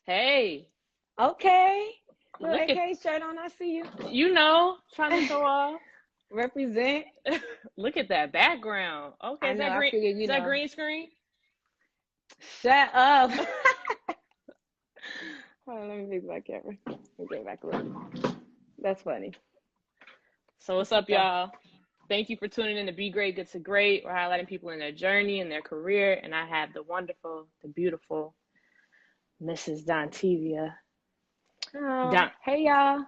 Hey, Okay. Little look at AK shirt on, I see you. trying to show off. Represent. Look at that background. Okay, I is know, that I green? figured, Is that green screen? shut up. Hold on, let me fix my camera. Let me get it back a little. That's funny. So what's up, y'all? Thank you for tuning in to Be Great, Get to Great. We're highlighting people in their journey and their career, and I have the wonderful, the beautiful Mrs. Dontevia, Oh, Don, hey y'all.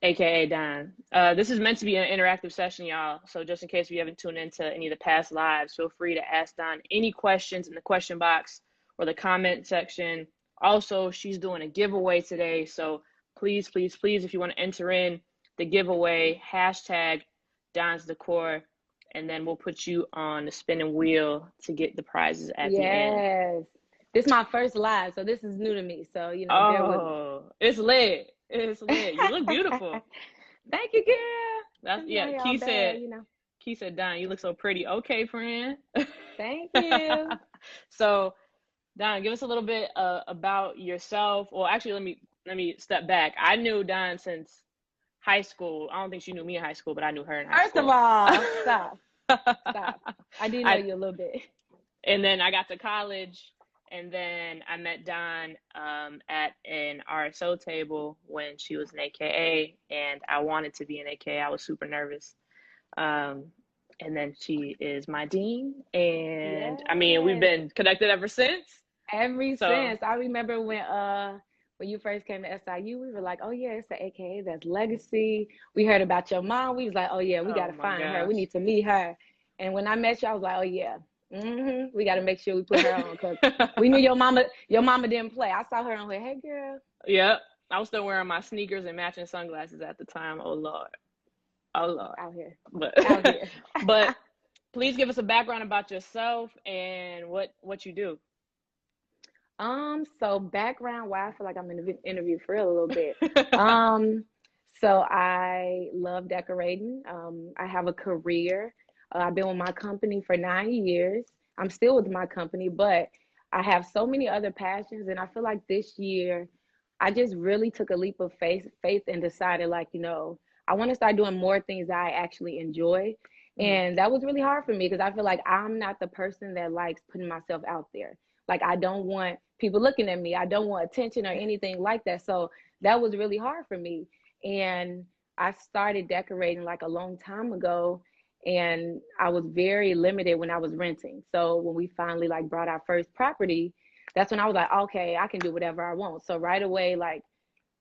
aka Don. This is meant to be an interactive session, y'all. So just in case you haven't tuned into any of the past lives, feel free to ask Don any questions in the question box or the comment section. Also, she's doing a giveaway today, so please, please, please, if you want to enter in the giveaway, hashtag Don's Decor, and then we'll put you on the spinning wheel to get the prizes at the end. Yes. This is my first live, so this is new to me. So, bear with me. Oh, it's lit. It's lit. You look beautiful. Thank you, girl. That's I'm out yeah. here all bad. Key said, Don, you look so pretty. Okay, friend. Thank you. So, Don, give us a little bit about yourself. Well, actually, let me step back. I knew Don since high school. I don't think she knew me in high school, but I knew her in high First of school. all, stop. Stop. I did know I you a little bit. and then I got to college, and then I met Don at an RSO table when she was an AKA, and I wanted to be an AKA. I was super nervous. Um, and then she is my dean, and I mean, we've Yes. been connected ever since. Ever So, since. I remember when you first came to SIU, we were like, oh yeah, it's the AKA, that's legacy. We heard about your mom. We was like, oh yeah, we oh gotta my find her. We gosh. need to meet her. And when I met you, I was like, oh yeah, we gotta make sure we put her on because we knew your mama didn't play. I saw her and went, hey girl, Yep. I was still wearing my sneakers and matching sunglasses at the time. Oh Lord. Oh Lord. out here, But out here. but please give us a background about yourself and what you do. So background why I feel like I'm in the interview for real a little bit. Um, so I love decorating. I have a career. I've been with my company for 9 years. I'm still with my company, but I have so many other passions, and I feel like this year I just really took a leap of faith and decided like, I want to start doing more things that I actually enjoy. Mhm. And that was really hard for me because I feel like I'm not the person that likes putting myself out there. Like I don't want people looking at me. I don't want attention or anything like that. So that was really hard for me. And I started decorating like a long time ago, and I was very limited when I was renting. So when we finally like brought our first property, that's when I was like, okay, I can do whatever I want. So right away, like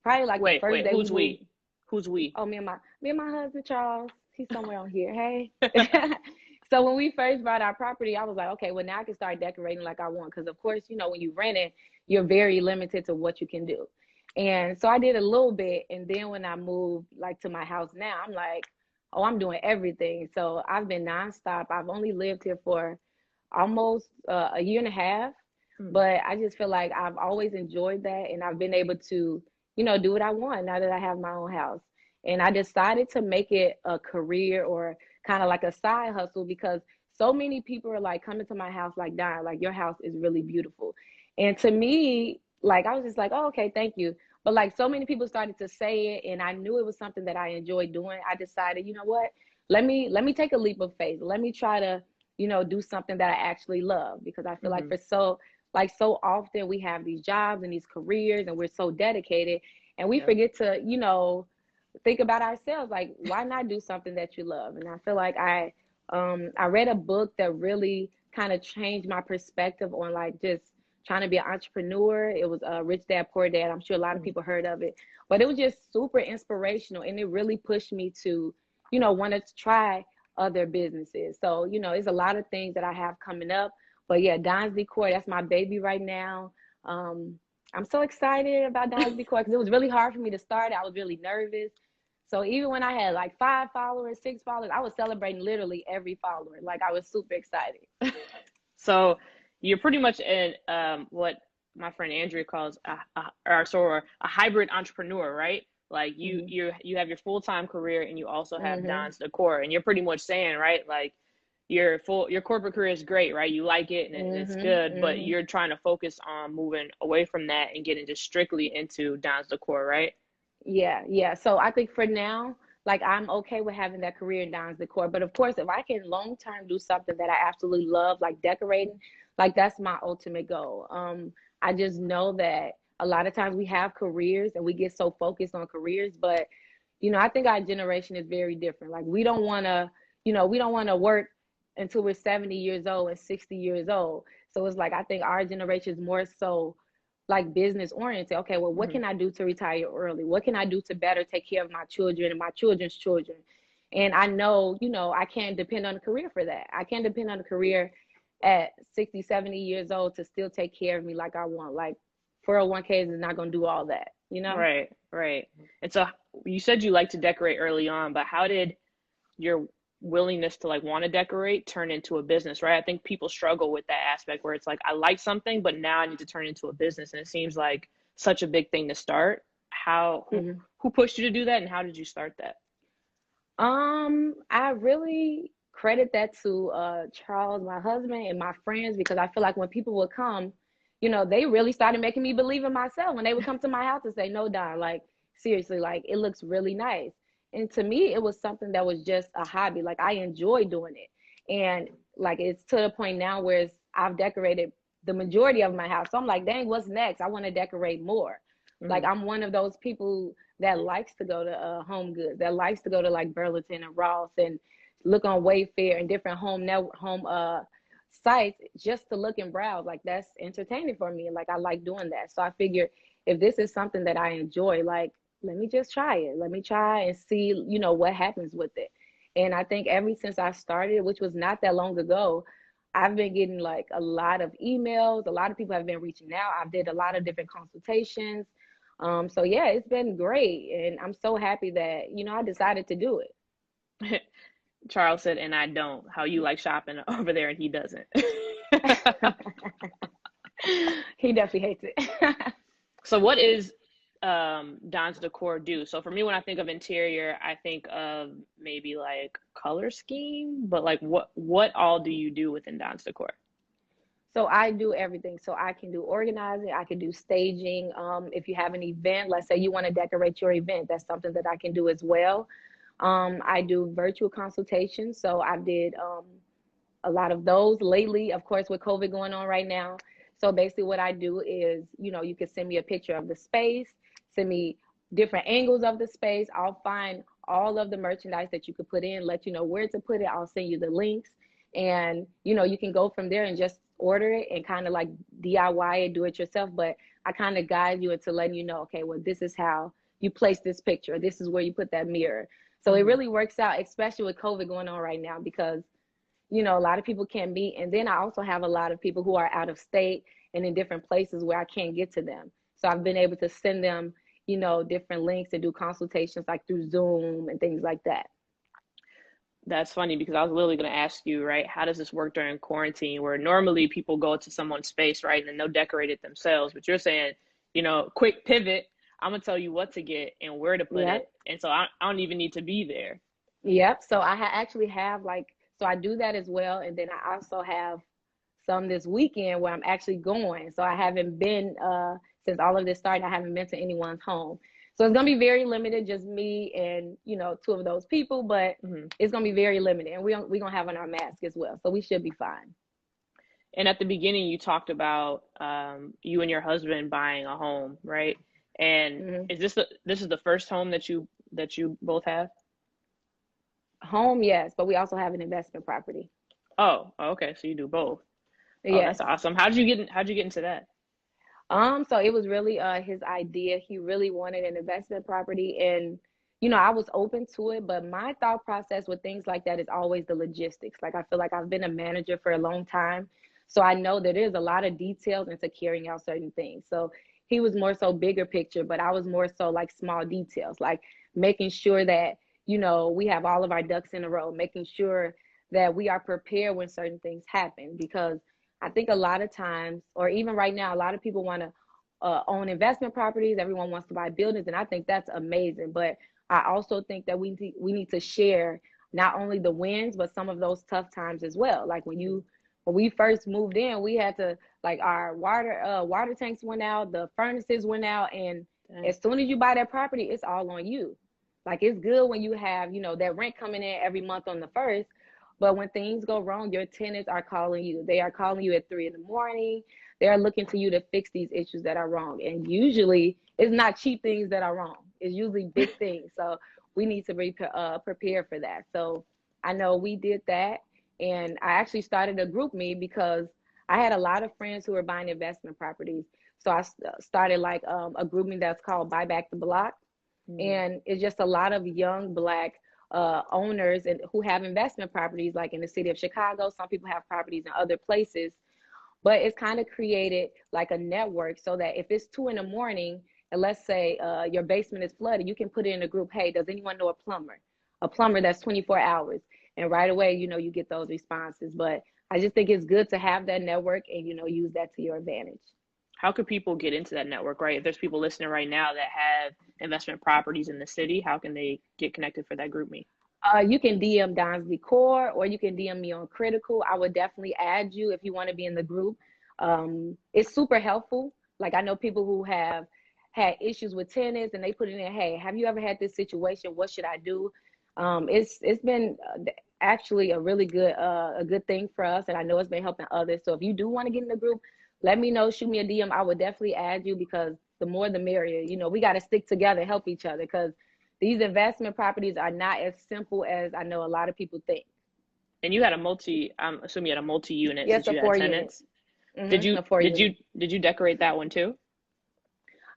probably like the first Wait, day we who's moved. we? Who's we? Oh, me and my husband Charles. He's somewhere on here. Hey. So when we first bought our property, I was like, okay, well now I can start decorating like I want. Because of course, when you rent it, you're very limited to what you can do. And so I did a little bit, and then when I moved like to my house now, I'm like, oh, I'm doing everything. So I've been nonstop. I've only lived here for almost a year and a half, Hmm. but I just feel like I've always enjoyed that, and I've been able to, do what I want now that I have my own house. And I decided to make it a career or kind of like a side hustle because so many people are like coming to my house like, Don, like your house is really beautiful. And to me, like I was just like, oh, okay, thank you. But like so many people started to say it, and I knew it was something that I enjoyed doing. I decided, you know what? Let me take a leap of faith. Let me try to, do something that I actually love because I feel like Hmm. so often we have these jobs and these careers and we're so dedicated and we Yep. forget to, think about ourselves. Like, why not do something that you love? And I feel like I read a book that really kind of changed my perspective on like just trying to be an entrepreneur. It was Rich Dad Poor Dad. I'm sure a lot of Hmm. people heard of it, but it was just super inspirational and it really pushed me to, want to try other businesses. So, there's a lot of things that I have coming up. But yeah, Don's Decor, that's my baby right now. Um, I'm so excited about Don's Decor because it was really hard for me to start. I was really nervous. So even when I had like 5 followers, 6 followers, I was celebrating literally every follower. Like I was super excited. So you're pretty much in what my friend Andrea calls a hybrid entrepreneur, right? Like you Hmm. you you have your full-time career and you also have Hmm. Don's Decor, and you're pretty much saying, right? Like your corporate career is great, right? You like it and it's good, but Mm-hmm. you're trying to focus on moving away from that and getting just strictly into Don's Decor, right? Yeah, yeah. So I think for now, like I'm okay with having that career in Don's Decor. But of course, if I can long term do something that I absolutely love, like decorating, like that's my ultimate goal. I just know that a lot of times we have careers and we get so focused on careers, but I think our generation is very different. Like we don't want to work until we're 70 years old and 60 years old. So it's like I think our generation is more so like business oriented. Okay, well, what Hmm. can I do to retire early? What can I do to better take care of my children and my children's children? And I know, I can't depend on a career for that. I can't depend on a career at 60, 70 years old to still take care of me like I want. Like 401ks is not going to do all that, you know? Right, right. And so you said you like to decorate early on, but how did your willingness to like want to decorate turn into a business, right? I think people struggle with that aspect where it's like I like something, but now I need to turn it into a business, and it seems like such a big thing to start. How Mhm. who pushed you to do that, and how did you start that? I really credit that to Charles, my husband, and my friends because I feel like when people would come, they really started making me believe in myself when they would come to my house and say, "No, Don, like seriously, like it looks really nice." And to me, it was something that was just a hobby. Like I enjoy doing it, and like it's to the point now where I've decorated the majority of my house. So I'm like, dang, what's next? I want to decorate more. Like Hmm. I'm one of those people that likes to go to Home Goods, that likes to go to like Burlington and Ross and look on Wayfair and different home sites just to look and browse. Like that's entertaining for me. Like I like doing that. So I figure if this is something that I enjoy, like let me just try it. Let me try and see, what happens with it. And I think ever since I started, which was not that long ago, I've been getting like a lot of emails. A lot of people have been reaching out. I did a lot of different consultations. So yeah, it's been great, and I'm so happy that I decided to do Charles said, and I don't. How you like shopping over there, and he doesn't. it. He definitely hates it. So what is Don's Decor do? So for me, when I think of interior, I think of maybe like color scheme, but like what all do you do within Don's Decor? So I do everything. So I can do organizing, I can do staging. If you have an event, let's say you want to decorate your event, that's something that I can do as well. I do virtual consultations, so I did a lot of those lately, of course, with COVID going on right now. So basically, what I do is, you can send me a picture of the space, send me different angles of the space. I'll find all of the merchandise that you could put in, let you know where to put it. I'll send you the links, and you can go from there and just order it and kind of like DIY it, do it yourself. But I kind of guide you into letting you know, okay, well, this is how you place this picture. This is where you put that mirror. So it Hmm. really works out, especially with COVID going on right now, because a lot of people can't meet. And then I also have a lot of people who are out of state and in different places where I can't get to them. So I've been able to send them, different links and do consultations like through Zoom and things like that. That's funny because I was literally going to ask you, right? How does this work during quarantine where normally people go to someone's space, right? And then they'll decorate it themselves. But you're saying, quick pivot. I'm going to tell you what to get and where to put it. Yep. And so I don't even need to be there. Yep. So actually have like, so I do that as well. And then I also have some this weekend where I'm actually going. So I haven't been, since all of this started, I haven't been to anyone's home. So it's going to be very limited, just me and, two of those people, but Hmm. it's going to be very limited. And we're going to have on our mask as well. So we should be fine. And at the beginning, you talked about you and your husband buying a home, right? And Hmm. is this is the first home that you both have? Home, yes, but we also have an investment property. Oh, okay. So you do both. Oh, that's Yes. awesome. How'd you get into that? So it was really his idea. He really wanted an investment property, and I was open to it, but my thought process with things like that is always the logistics. Like I feel like I've been a manager for a long time, so I know that there's a lot of details into carrying out certain things. So he was more so bigger picture, but I was more so like small details, like making sure that we have all of our ducks in a row, making sure that we are prepared when certain things happen, because I think a lot of times, or even right now, a lot of people want to own investment properties. Everyone wants to buy buildings, and I think that's amazing. But I also think that we need to share not only the wins, but some of those tough times as well. Like when we first moved in, we had to, like, our water tanks went out, the furnaces went out, and as soon as you buy that property, it's all on you. Like, it's good when you have, that rent coming in every month on the first, but when things go wrong, your tenants are calling you. They are calling you at 3 in the morning. They are looking to you to fix these issues that are wrong. And usually it's not cheap things that are wrong. It's usually big things. So we need to be prepared for that. So I know we did that. And I actually started a GroupMe because I had a lot of friends who were buying investment properties. So I started like a GroupMe that's called Buy Back the Block. And it's just a lot of young Black owners and who have investment properties, like in the city of Chicago. Some people have properties in other places, but it's kind of created like a network so that if it's 2 in the morning and let's say your basement is flooded, you can put it in a group. Hey, does anyone know a plumber that's 24 hours? And right away, you get those responses. But I just think it's good to have that network and, use that to your advantage. How could people get into that network, right? If there's people listening right now that have investment properties in the city, how can they get connected for that GroupMe? You can DM Don's Decor, or you can DM me on Critical. I would definitely add you if you want to be in the group. It's super helpful. Like, I know people who have had issues with tenants and they put it in, hey, have you ever had this situation? What should I do? It's been actually a really good thing for us, and I know it's been helping others. So if you do want to get in the group, let me know, shoot me a DM. I would definitely add you because the more the merrier. We got to stick together, help each other, because these investment properties are not as simple as I know a lot of people think. And you had I'm assuming you had a multi-unit Yes, since you a had tenants. Did you decorate that one too?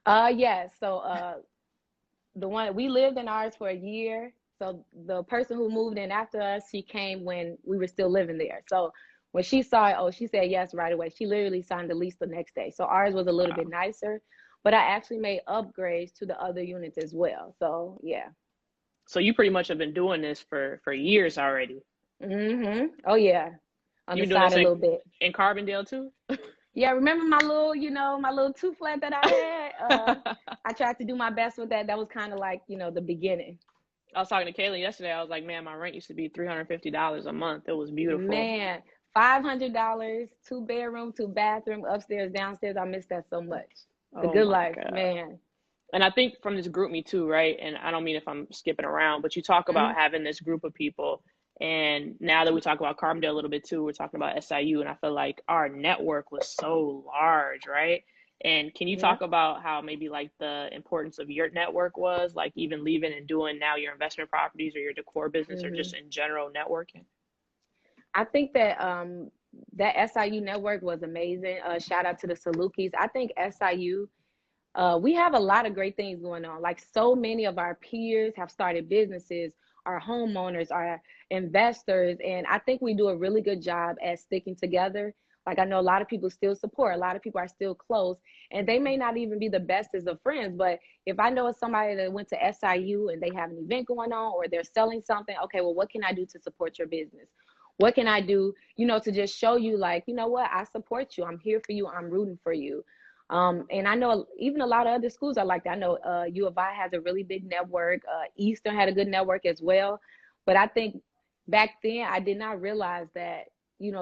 Yes. So the one we lived in ours for a year. So the person who moved in after us, she came when we were still living there. So when she saw it, she said yes right away. She literally signed the lease the next day. So ours was a little bit nicer, but I actually made upgrades to the other units as well. So yeah. So you pretty much have been doing this for years already. Oh yeah. On the side a little bit. In Carbondale too? Yeah, remember my little two flat that I had? I tried to do my best with that. That was kind of like, the beginning. I was talking to Kaylee yesterday. I was like, man, my rent used to be $350 a month. It was beautiful. Man, $500, 2-bedroom, 2-bathroom, upstairs, downstairs. I miss that so much. The good life, God. Man. And I think from this GroupMe too, right? And I don't mean if I'm skipping around, but you talk about having this group of people. And now that we talk about Carbondale a little bit too, we're talking about SIU. And I feel like our network was so large, right? And can you talk about how maybe like the importance of your network was, like even leaving and doing now your investment properties or your decor business or just in general networking? I think that that SIU network was amazing. Shout out to the Salukis. I think SIU, we have a lot of great things going on. Like, so many of our peers have started businesses, our homeowners, our investors, and I think we do a really good job at sticking together. Like, I know a lot of people still support, a lot of people are still close, and they may not even be the bestest of friends, but if I know it's somebody that went to SIU and they have an event going on or they're selling something, okay, well, what can I do to support your business? What can I do, to just show you, like, what, I support you. I'm here for you. I'm rooting for you. And I know even a lot of other schools are like that. I know U of I has a really big network. Eastern had a good network as well. But I think back then I did not realize that,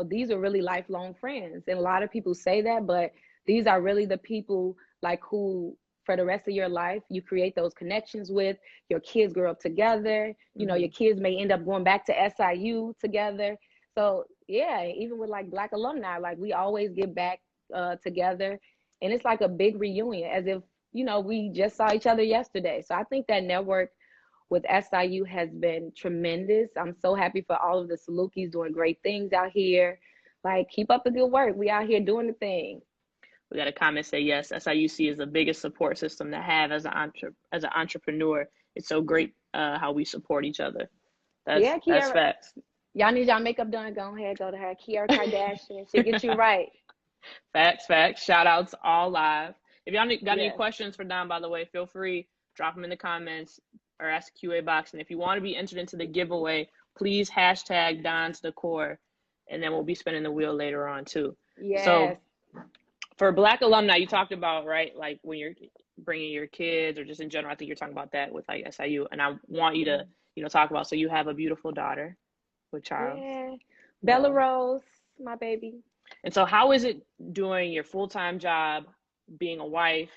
these are really lifelong friends. And a lot of people say that, but these are really the people like who for the rest of your life, you create those connections with. Your kids grow up together. Your kids may end up going back to SIU together. So yeah, even with like Black alumni, like we always get back together. And it's like a big reunion, as if, we just saw each other yesterday. So I think that network with SIU has been tremendous. I'm so happy for all of the Salukis doing great things out here. Like, keep up the good work. We out here doing the thing. We got a comment say, yes, SIUC is the biggest support system to have as an entrepreneur. It's so great how we support each other. That's facts. Y'all need y'all makeup done, go ahead, go to her. Kiara Kardashian, she'll get you right. Facts. Shout outs all live. If y'all got any questions for Don, by the way, feel free, drop them in the comments or ask the QA box. And if you want to be entered into the giveaway, please hashtag Don's Decor, and then we'll be spinning the wheel later on too. Yes. So for Black alumni, you talked about, right, like when you're bringing your kids or just in general? I think you're talking about that with like SIU, and I want you to, talk about. So you have a beautiful daughter with Charles. Yeah. Bella Um, Rose, my baby. and so how is it doing your full-time job, being a wife,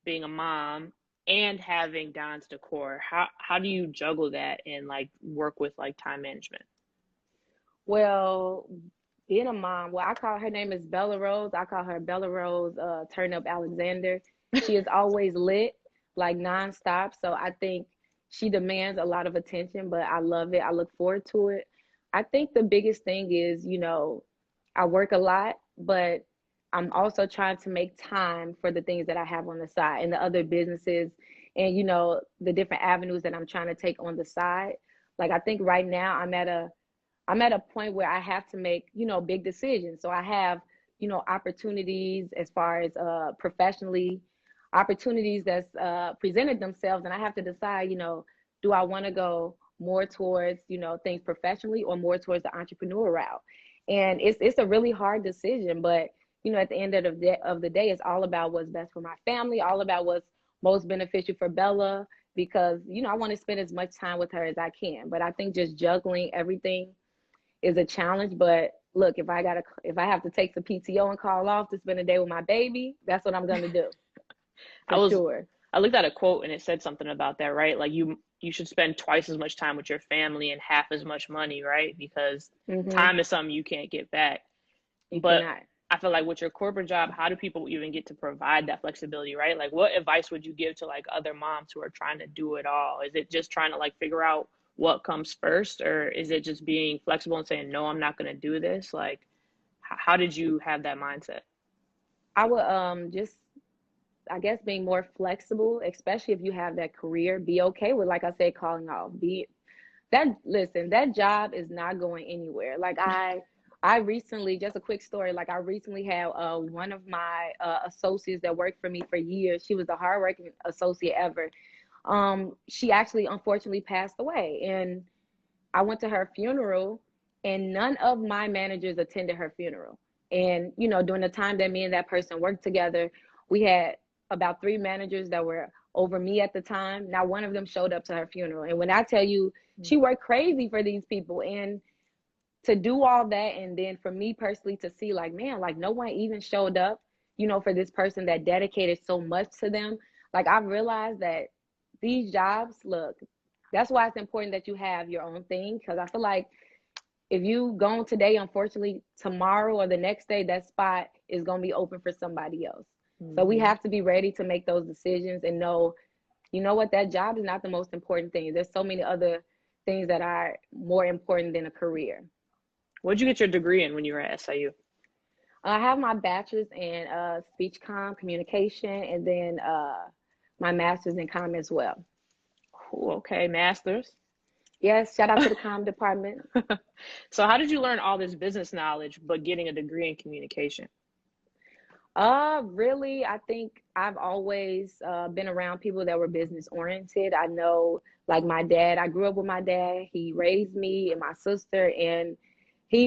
being a mom, and having Don's Decor? How do you juggle that and like work with like time management? Well, being a mom, well, I call her name is Bella Rose. I call her Bella Rose Turn Up Alexander. She is always lit, like nonstop. So I think she demands a lot of attention, but I love it. I look forward to it. I think the biggest thing is, I work a lot, but I'm also trying to make time for the things that I have on the side and the other businesses and, the different avenues that I'm trying to take on the side. Like I think right now I'm at a point where I have to make, big decisions. So I have, opportunities as far as professionally, opportunities that's presented themselves, and I have to decide, do I want to go more towards, things professionally or more towards the entrepreneur route? And it's a really hard decision, but at the end of the day, it's all about what's best for my family, all about what's most beneficial for Bella, because I want to spend as much time with her as I can. But I think just juggling everything is a challenge. But look, if I have to take some PTO and call off to spend a day with my baby, that's what I'm gonna do I for was sure. I looked at a quote and it said something about that, right? Like you should spend twice as much time with your family and half as much money, right? Because Hmm. time is something you can't get back. You But cannot. I feel like with your corporate job, how do people even get to provide that flexibility, right? Like what advice would you give to like other moms who are trying to do it all? Is it just trying to like figure out what comes first, or is it just being flexible and saying, no, I'm not going to do this? Like, how did you have that mindset? I would just, I guess, being more flexible, especially if you have that career. Be okay with, like I said, calling off. Be that listen, that job is not going anywhere. Like I recently, just a quick story, like I recently had one of my associates that worked for me for years. She was the hardworking associate ever. She actually unfortunately passed away, and I went to her funeral, and none of my managers attended her funeral. And, during the time that me and that person worked together, we had about three managers that were over me at the time. Not one of them showed up to her funeral. And when I tell you, she worked crazy for these people. And to do all that, and then for me personally to see, like, man, like no one even showed up, for this person that dedicated so much to them. Like I've realized that these jobs, look, that's why it's important that you have your own thing, because I feel like if you gone today, unfortunately, tomorrow or the next day, that spot is going to be open for somebody else. So we Mm-hmm. have to be ready to make those decisions and know, what, that job is not the most important thing. There's so many other things that are more important than a career. What did you get your degree in when you were at SIU? I have my bachelor's in speech communication, and then my master's in comm as well. Cool. Okay, master's. Yes, shout out to the comm department. So how did you learn all this business knowledge but getting a degree in communication? Really, I think I've always been around people that were business oriented. I know, like my dad, I grew up with my dad. He raised me and my sister, and he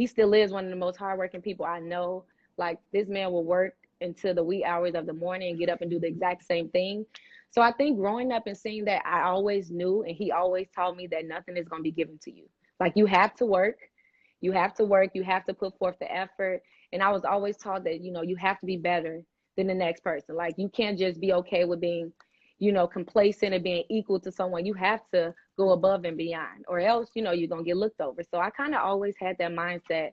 still is one of the most hardworking people I know. Like this man will work until the wee hours of the morning and get up and do the exact same thing. So I think growing up and seeing that, I always knew, and he always taught me that nothing is going to be given to you. Like you have to work, you have to put forth the effort. And I was always taught that, you have to be better than the next person. Like you can't just be okay with being, complacent and being equal to someone. You have to go above and beyond, or else, you're going to get looked over. So I kind of always had that mindset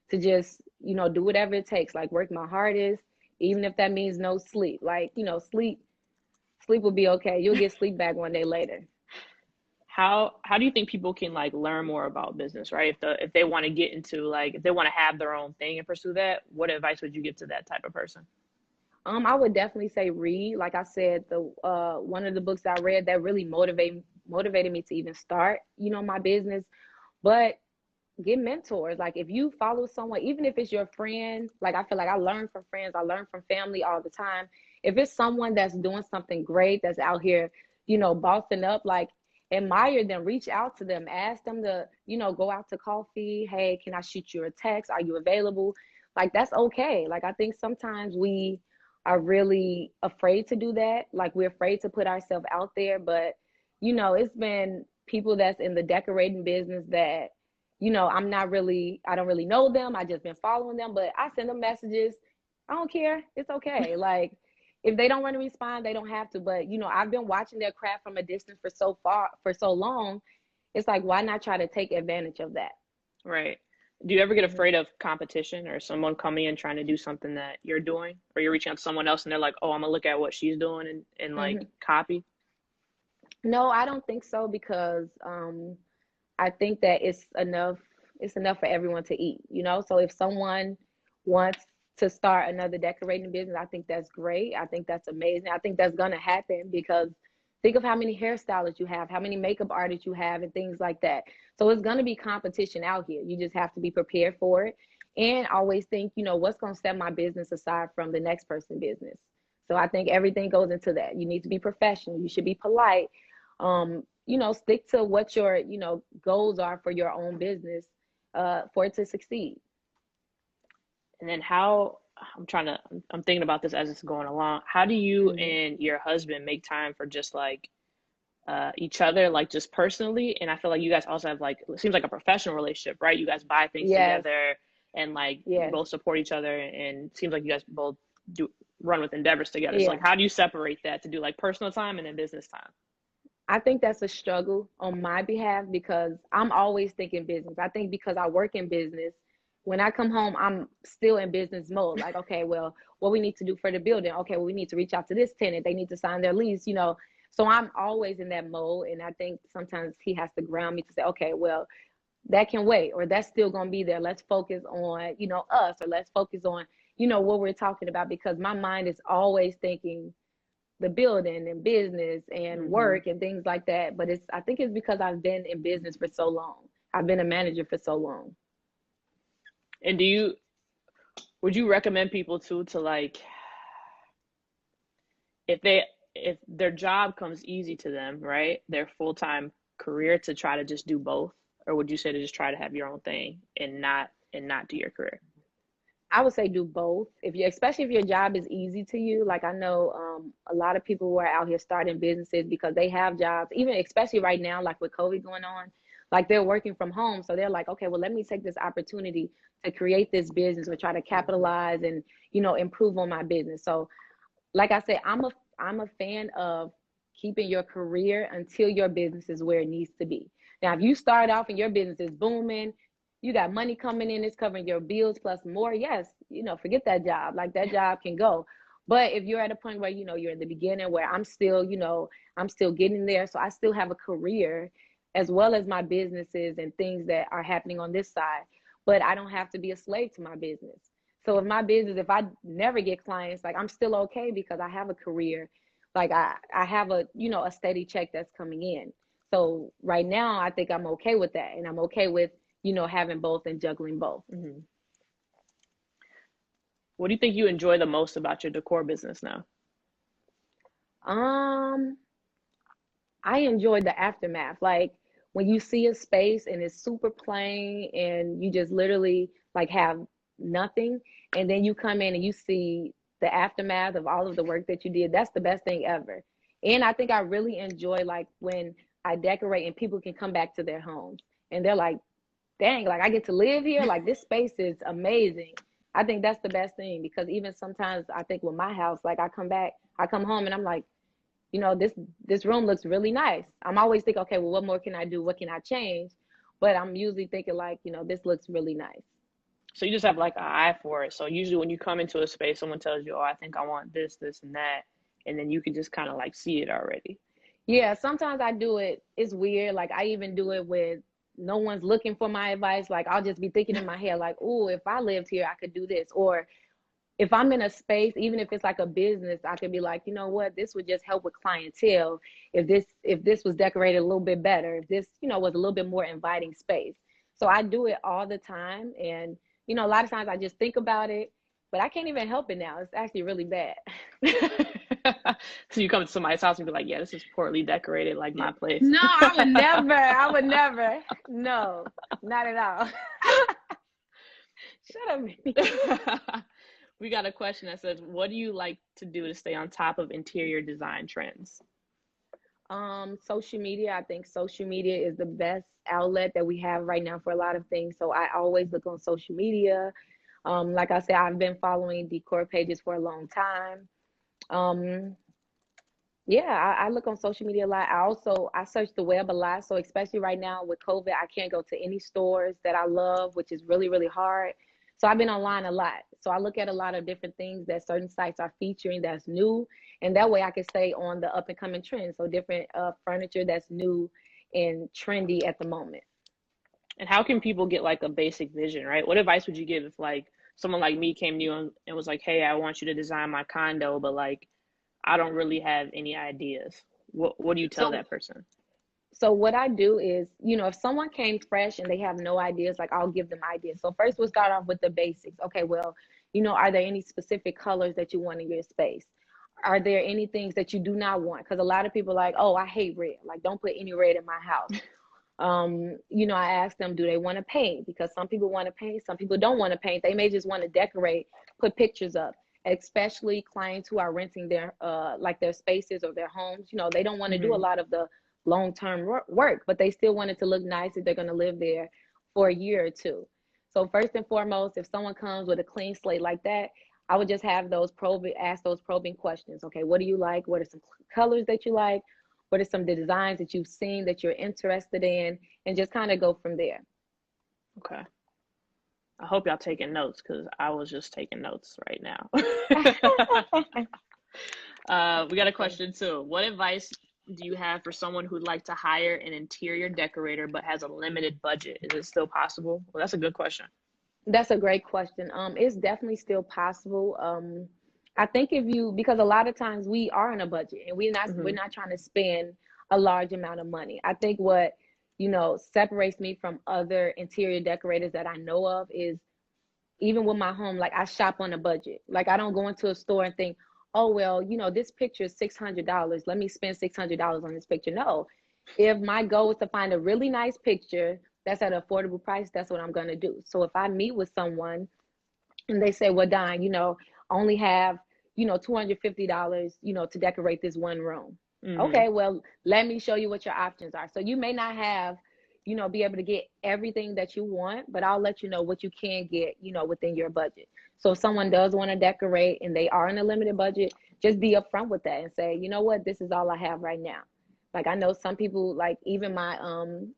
to just, do whatever it takes, like work my hardest, even if that means no sleep. Like, sleep will be okay. You'll get sleep back one day later. How do you think people can like learn more about business, right? If they want to get into like if they want to have their own thing and pursue that, what advice would you give to that type of person? I would definitely say read. Like I said, the one of the books I read that really motivated me to even start, my business. But get mentors. Like if you follow someone, even if it's your friend, like I feel like I learn from friends, I learn from family all the time. If it's someone that's doing something great, that's out here, bossing up, like admire them, reach out to them, ask them to, go out to coffee. Hey, can I shoot you a text? Are you available? Like that's okay. Like I think sometimes we are really afraid to do that. Like we're afraid to put ourselves out there. But, you know, it's been people that's in the decorating business that, you know, I don't really know them. I just been following them, but I send them messages. I don't care. It's okay. Like if they don't want to respond, they don't have to. But, you know, I've been watching their craft from a distance for so long. It's like, why not try to take advantage of that? Right. Do you ever get afraid of competition or someone coming in trying to do something that you're doing, or you're reaching out to someone else and they're like, oh, I'm gonna look at what she's doing and like Mm-hmm. copy? No, I don't think so because I think that it's enough for everyone to eat, you know? So if someone wants to start another decorating business, I think that's great. I think that's amazing. I think that's gonna happen because think of how many hairstylists you have, how many makeup artists you have, and things like that. So it's gonna be competition out here. You just have to be prepared for it and always think, you know, what's gonna set my business aside from the next person's business. So I think everything goes into that. You need to be professional. You should be polite. You know, stick to what your, you know, goals are for your own business, for it to succeed. And then I'm thinking about this as it's going along. How do you Hmm. and your husband make time for just like each other, like just personally? And I feel like you guys also have like, it seems like a professional relationship, right? You guys buy things Yes, together and like you yes, both support each other, and it seems like you guys both do run with endeavors together. So like yeah. how do you separate that to do like personal time and then business time? I think that's a struggle on my behalf because I'm always thinking business. I think because I work in business, when I come home, I'm still in business mode. Like, okay, well, what we need to do for the building? Okay, well, we need to reach out to this tenant. They need to sign their lease, you know. So I'm always in that mode. And I think sometimes he has to ground me to say, okay, well, that can wait, or that's still going to be there. Let's focus on, you know, us, or let's focus on, you know, what we're talking about, because my mind is always thinking the building and business and Hmm. work and things like that. But I think it's because I've been in business for so long. I've been a manager for so long. And would you recommend people to like, if they if their job comes easy to them, right? Their full-time career, to try to just do both? Or would you say to just try to have your own thing and not do your career? I would say do both. If you, especially if your job is easy to you, like I know a lot of people who are out here starting businesses because they have jobs, even especially right now, like with COVID going on, like they're working from home. So they're like, okay, well, let me take this opportunity to create this business or try to capitalize and, you know, improve on my business. So like I said, I'm a fan of keeping your career until your business is where it needs to be. Now, if you start off and your business is booming, you got money coming in, it's covering your bills plus more. Yes, you know, forget that job. Like that job can go. But if you're at a point where, you know, you're in the beginning where I'm still, you know, I'm still getting there. So I still have a career as well as my businesses and things that are happening on this side. But I don't have to be a slave to my business. So if my business, if I never get clients, like I'm still okay because I have a career. Like I have a, you know, a steady check that's coming in. So right now I think I'm okay with that. And I'm okay with, you know, having both and juggling both. Hmm. What do you think you enjoy the most about your decor business now? Um, I enjoyed the aftermath. Like when you see a space and it's super plain and you just literally like have nothing, and then you come in and you see the aftermath of all of the work that you did. That's the best thing ever. And I think I really enjoy like when I decorate and people can come back to their homes and they're like, dang, like I get to live here. Like this space is amazing. I think that's the best thing because even sometimes I think with my house, like I come home and I'm like, you know, this room looks really nice. I'm always thinking, okay, well, what more can I do? What can I change? But I'm usually thinking like, you know, this looks really nice. So you just have like an eye for it. So usually when you come into a space, someone tells you, "Oh, I think I want this, and that," and then you can just kind of like see it already. Yeah, sometimes I do it. It's weird. Like I even do it with no one's looking for my advice. Like I'll just be thinking in my head, like, oh, if I lived here, I could do this. Or if I'm in a space, even if it's like a business, I could be like, you know what, this would just help with clientele if this was decorated a little bit better, if this, you know, was a little bit more inviting space. So I do it all the time. And, you know, a lot of times I just think about it, but I can't even help it now. It's actually really bad. So you come to somebody's house and be like, "Yeah, this is poorly decorated, like my place." No, I would never. I would never. No, not at all. Shut up. We got a question that says, what do you like to do to stay on top of interior design trends? Social media. I think social media is the best outlet that we have right now for a lot of things. So I always look on social media. Like I said, I've been following Decor pages for a long time. Um, yeah, I look on social media a lot. I search the web a lot. So especially right now with COVID, I can't go to any stores that I love, which is really, really hard. So I've been online a lot. So I look at a lot of different things that certain sites are featuring that's new, and that way I can stay on the up and coming trends. So different furniture that's new and trendy at the moment. And how can people get like a basic vision, right? What advice would you give if like someone like me came to you and was like, hey, I want you to design my condo, but like I don't really have any ideas. What do you tell So that person? So what I do is, if someone came fresh and they have no ideas, like I'll give them ideas. So first we'll start off with the basics. Okay, well, are there any specific colors that you want in your space? Are there any things that you do not want? Because a lot of people are like, oh, I hate red. Like, don't put any red in my house. I ask them, do they want to paint? Because some people want to paint, some people don't want to paint. They may just want to decorate, put pictures up. Especially clients who are renting their like their spaces or their homes. They don't want to do a Mm-hmm. lot of the long-term work, but they still want it to look nice if they're going to live there for a year or two. So first and foremost, if someone comes with a clean slate like that, I would just have ask those probing questions. Okay, what do you like? What are some colors that you like? What are some designs that you've seen that you're interested in? And just kind of go from there. Okay. I hope y'all taking notes because I was just taking notes right now. We got a question too. What advice do you have for someone who'd like to hire an interior decorator but has a limited budget? Is it still possible? Well, that's a good question. That's a great question. It's definitely still possible. I think because a lot of times we are on a budget and we're Hmm. not trying to spend a large amount of money. I think what, separates me from other interior decorators that I know of is even with my home, like I shop on a budget. Like I don't go into a store and think, oh well, this picture is $600. Let me spend $600 on this picture. No, if my goal is to find a really nice picture that's at an affordable price, that's what I'm gonna do. So if I meet with someone and they say, well, Don, only have, $250, to decorate this one room. Hmm. Okay, well, let me show you what your options are. So you may not have, be able to get everything that you want, but I'll let you know what you can get, within your budget. So if someone does want to decorate and they are in a limited budget, just be upfront with that and say, you know what, this is all I have right now. Like I know some people, like even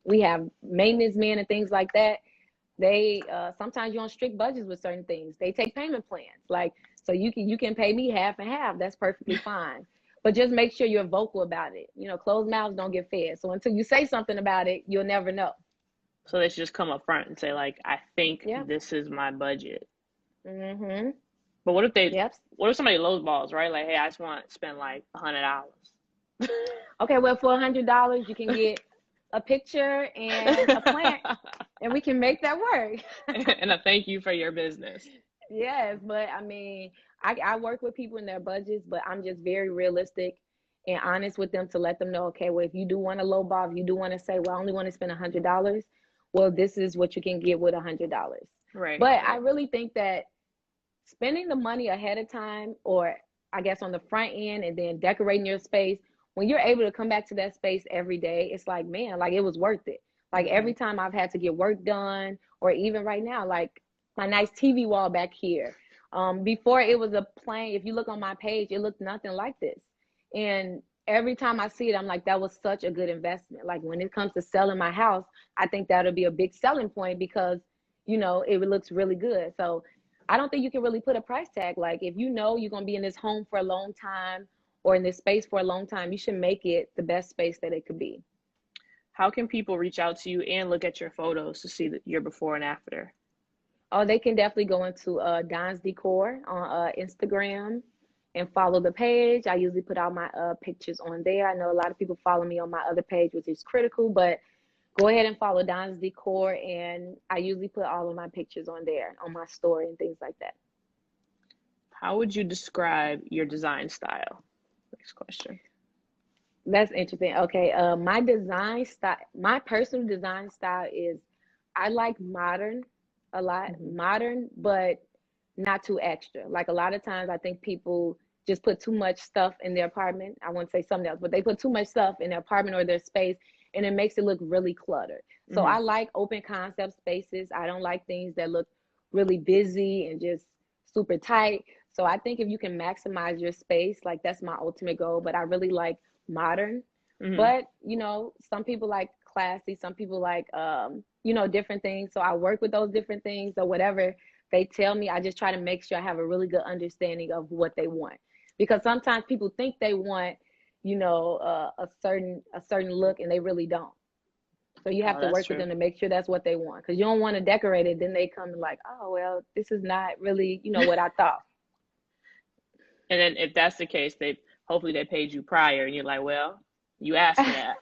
we have maintenance men and things like that. They sometimes you're on strict budgets with certain things. They take payment plans, like so you can pay me half and half. That's perfectly fine. But just make sure you're vocal about it. Closed mouths don't get fed. So until you say something about it, you'll never know. So they should just come up front and say, like, I think Yeah. this is my budget. Mhm. But Yep. what if somebody lowballs, right? Like, hey, I just want to spend like $100. Okay. Well, for $100, you can get a picture and a plant, and we can make that work. And a thank you for your business. Yes, but I mean, I work with people in their budgets, but I'm just very realistic and honest with them to let them know, okay, well, if you do want to lowball, if you do want to say, well, I only want to spend $100, well, this is what you can get with $100. Right, But I right. really think that spending the money ahead of time, or I guess on the front end, and then decorating your space, when you're able to come back to that space every day, it's like, man, like it was worth it. Like Hmm. every time I've had to get work done, or even right now, like my nice TV wall back here. Before it was a plain, if you look on my page, it looked nothing like this. And every time I see it, I'm like, that was such a good investment. Like when it comes to selling my house, I think that'll be a big selling point because, it looks really good. So I don't think you can really put a price tag. Like if you're gonna be in this home for a long time or in this space for a long time, you should make it the best space that it could be. How can people reach out to you and look at your photos to see your before and after? Oh, they can definitely go into Don's Decor on Instagram and follow the page. I usually put all my pictures on there. I know a lot of people follow me on my other page, which is critical, but go ahead and follow Don's Decor, and I usually put all of my pictures on there on my story and things like that. How would you describe your design style? Next question. That's interesting. Okay, my personal design style is I like modern a lot, Hmm. modern, but not too extra. Like a lot of times I think people just put too much stuff in their apartment. I won't say something else, but they put too much stuff in their apartment or their space, and it makes it look really cluttered. So I like open concept spaces. I don't like things that look really busy and just super tight. So I think if you can maximize your space, like that's my ultimate goal. But I really like modern. But you know, some people like classy, some people like you know, different things. So I work with those different things or whatever they tell me. I just try to make sure I have a really good understanding of what they want, because sometimes people think they want, you know, a certain look, and they really don't. So you have to That's work with true. them to make sure that's what they want, because you don't want to decorate it, then they come like, oh well, this is not really, you know, what I thought. And then if that's the case, they hopefully they paid you prior, and you're like, well, you asked for that.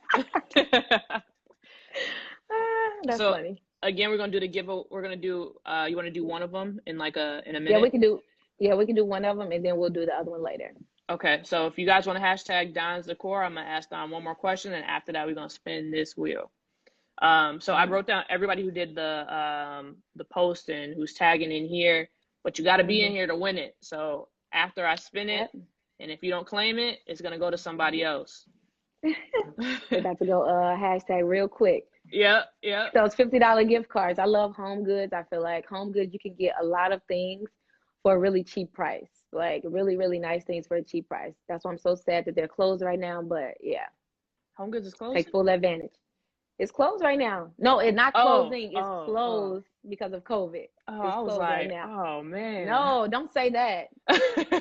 That's So funny. again, we're gonna do the give. We're gonna do. You want to do one of them in like a Yeah, we minute? can do. Yeah, we can do one of them, and then we'll do the other one later. Okay. So if you guys want to hashtag Don's Decor, I'm gonna ask Don one more question, and after that, we're gonna spin this wheel. So I Mm-hmm. wrote down everybody who did the post and who's tagging in here, but you got to be in Mm-hmm. here to win it. So after I spin it, Yep. and if you don't claim it, it's gonna go to somebody else. We're about to go hashtag real quick. Yep, yep. Those $50 gift cards. I love Home Goods. I feel like Home Goods, you can get a lot of things for a really cheap price. Like really, really nice things for a cheap price. That's why I'm so sad that they're closed right now. But yeah, Home Goods is take closing. full advantage. It's closed right now. No, it's not Oh, closing. It's oh, oh, closed because of COVID. oh. It's I was closed right like, now. oh man. No, don't say that.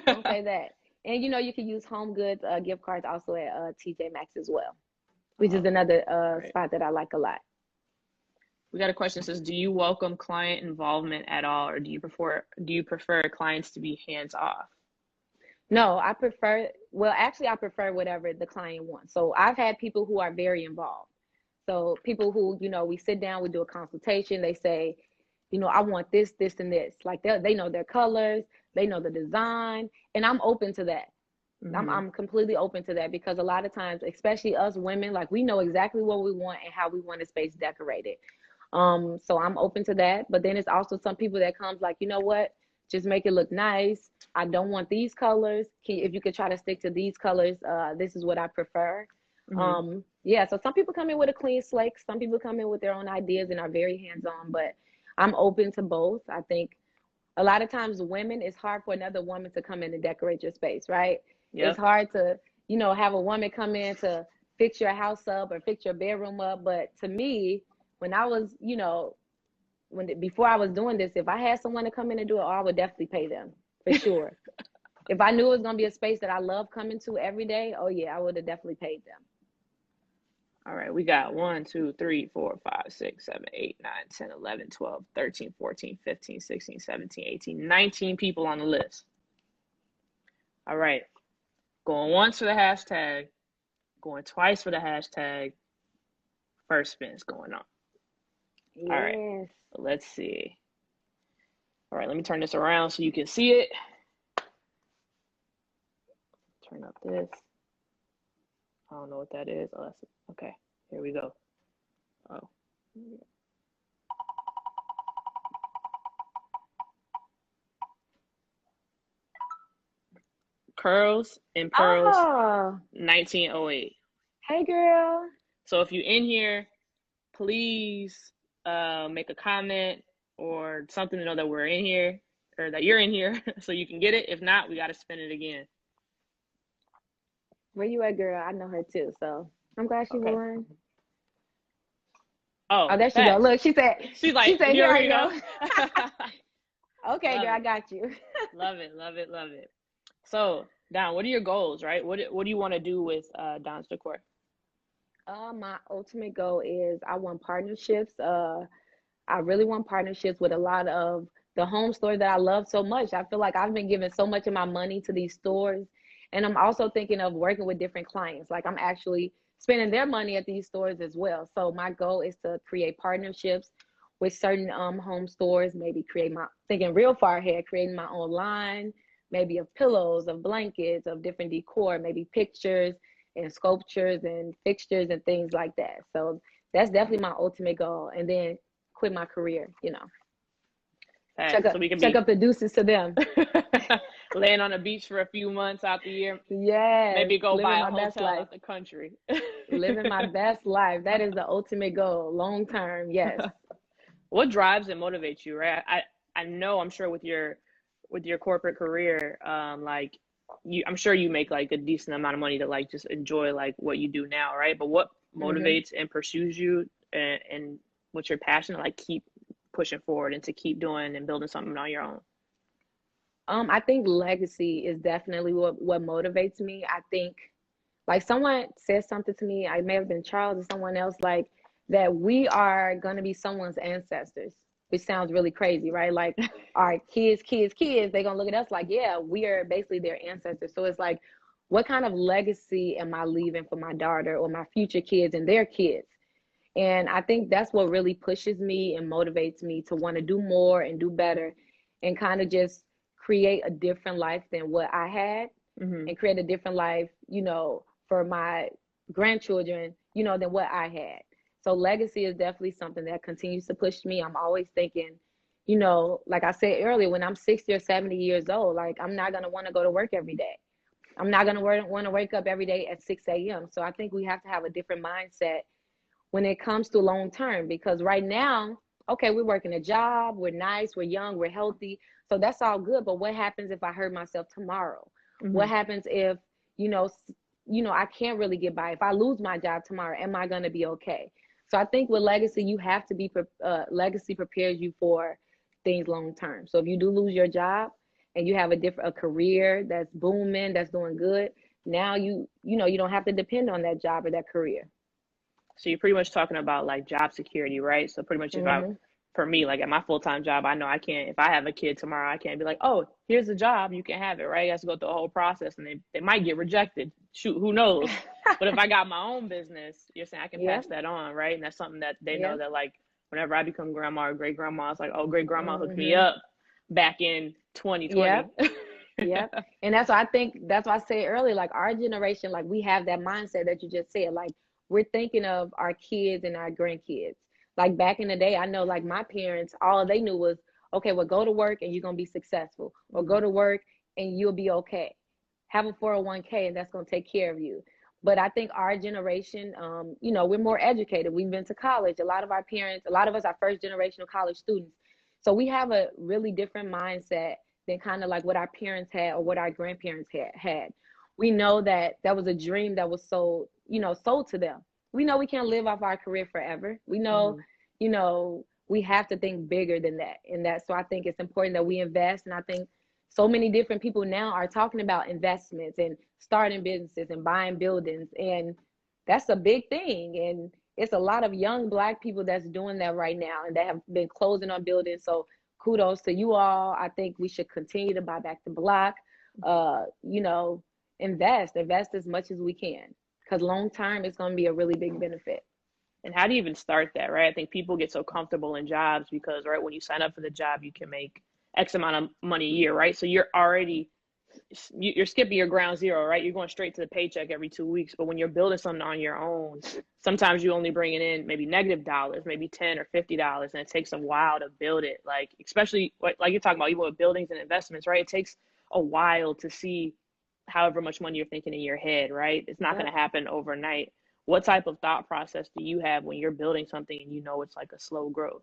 Don't say that. And you know, you can use Home Goods gift cards also at TJ Maxx as well, which is Oh, another great. spot that I like a lot. We got a question that says, do you welcome client involvement at all, or do you prefer clients to be hands off? No, I prefer, well, actually, I prefer whatever the client wants. So I've had people who are very involved. So people who, you know, we sit down, we do a consultation. They say, you know, I want this, this, and this. Like they know their colors, they know the design, and I'm open to that. Hmm. I'm completely open to that, because a lot of times, especially us women, like we know exactly what we want and how we want a space decorated. So I'm open to that. But then it's also some people that comes like, you know what, just make it look nice. I don't want these colors. If you could try to stick to these colors, this is what I prefer. Hmm. Yeah, so some people come in with a clean slate. Some people come in with their own ideas and are very hands-on, but I'm open to both. I think a lot of times women, it's hard for another woman to come in and decorate your space, right? It's Yep. hard to, you know, have a woman come in to fix your house up or fix your bedroom up. But to me, when I was, you know, before I was doing this, if I had someone to come in and do it, oh, I would definitely pay them for sure. If I knew it was gonna be a space that I love coming to every day, oh yeah, I would have definitely paid them. All right, we got 1, 2, 3, 4, 5, 6, 7, 8, 9, 10, 11, 12, 13, 14, 15, 16, 17, 18, 19 people on the list. All right, going once for the hashtag, going twice for the hashtag. First spin is going on. All right, Yes. let's see. All right, let me turn this around so you can see it. Turn up this. I don't know what that is. Oh, that's okay. Here we go. Oh. Curls and Pearls Oh, 1908. hey girl. So if you're in here, please make a comment or something to know that we're in here or that you're in here so you can get it. If not, we got to spin it again. Where you at, girl? I know her too, so I'm glad she Okay. won. Oh, Oh, there she go. facts. Look, She's she like, said, here here I we go. go. Okay, Love girl, I it. got you. Love it. Love it. Love it. So, Don, what are your goals, right? What do you want to do with Don's Decor? My ultimate goal is I want partnerships. I really want partnerships with a lot of the home stores that I love so much. I feel like I've been giving so much of my money to these stores. And I'm also thinking of working with different clients. Like I'm actually spending their money at these stores as well. So my goal is to create partnerships with certain home stores, maybe create my thinking real far ahead, creating my own line, maybe of pillows, of blankets, of different decor, maybe pictures and sculptures and fixtures and things like that. So that's definitely my ultimate goal. And then quit my career, you know. Facts. So we can Check be up the deuces to them. laying on the beach for a few months out the year. Yes, Maybe go living buy a my best hotel life. out the country. Living my best life. That is the ultimate goal, long term. Yes. What drives and motivates you, right? I know, I'm sure with your corporate career, like I'm sure you make like a decent amount of money to like just enjoy like what you do now, right? But what hmm motivates and pursues you, and what's your passion to like keep pushing forward and to keep doing and building something on your own? I think legacy is definitely what motivates me. I think like someone said something to me, I may have been Charles or someone else, like that we are gonna be someone's ancestors, which sounds really crazy, right? Like our kids, they're gonna look at us like, yeah, we are basically their ancestors. So it's like, what kind of legacy am I leaving for my daughter or my future kids and their kids? And I think that's what really pushes me and motivates me to want to do more and do better and kind of just create a different life than what I had Hmm. and create a different life, for my grandchildren, than what I had. So legacy is definitely something that continues to push me. I'm always thinking, like I said earlier, when I'm 60 or 70 years old, like I'm not going to want to go to work every day. I'm not going to want to wake up every day at 6 a.m. So I think we have to have a different mindset when it comes to long term, because right now, okay, we're working a job, we're nice, we're young, we're healthy, so that's all good. But what happens if I hurt myself tomorrow? Hmm. What happens if you know I can't really get by? If I lose my job tomorrow, am I going to be okay? So I think with legacy, you have to be legacy prepares you for things long term. So if you do lose your job and you have a career that's booming, that's doing good, now you don't have to depend on that job or that career. So you're pretty much talking about like job security, right? So pretty much hmm for me, like at my full-time job, I know I can't, if I have a kid tomorrow, I can't be like, oh, here's the job, you can have it, right? You have to go through the whole process and they might get rejected. Shoot, who knows? But if I got my own business, you're saying I can Yeah, pass that on, right? And that's something that they know yeah. that like whenever I become grandma or great grandma, it's like, oh, great grandma hooked me hmm up back in Yep, 2020. yep. And that's why I think that's why I said earlier, like our generation, like we have that mindset that you just said. Like we're thinking of our kids and our grandkids. Like back in the day, I know like my parents, all they knew was, okay, well, go to work and you're gonna be successful, or go Mhm. to work and you'll be okay. Have a 401k and that's gonna take care of you. But I think our generation, we're more educated. We've been to college. A lot of our parents, a lot of us are first generation of college students. So we have a really different mindset than kind of like what our parents had or what our grandparents had. We know that that was a dream that was sold to them. We know we can't live off our career forever. We know, Mhm. we have to think bigger than that. And so I think it's important that we invest. And I think so many different people now are talking about investments and starting businesses and buying buildings. And that's a big thing. And it's a lot of young Black people that's doing that right now and that have been closing on buildings. So kudos to you all. I think we should continue to buy back the block. Uh, you know, invest as much as we can, because long term it's going to be a really big benefit. And how do you even start that, right? I think people get so comfortable in jobs because, right, when you sign up for the job, you can make X amount of money a year, right? So you're skipping your ground zero, right? You're going straight to the paycheck every 2 weeks. But when you're building something on your own, sometimes you only bringing in maybe negative dollars, maybe $10 or $50, and it takes a while to build it. Like especially like you're talking about, even with buildings and investments, right? It takes a while to see however much money you're thinking in your head, right? It's not going Yep. to happen overnight. What type of thought process do you have when you're building something and you know it's like a slow growth?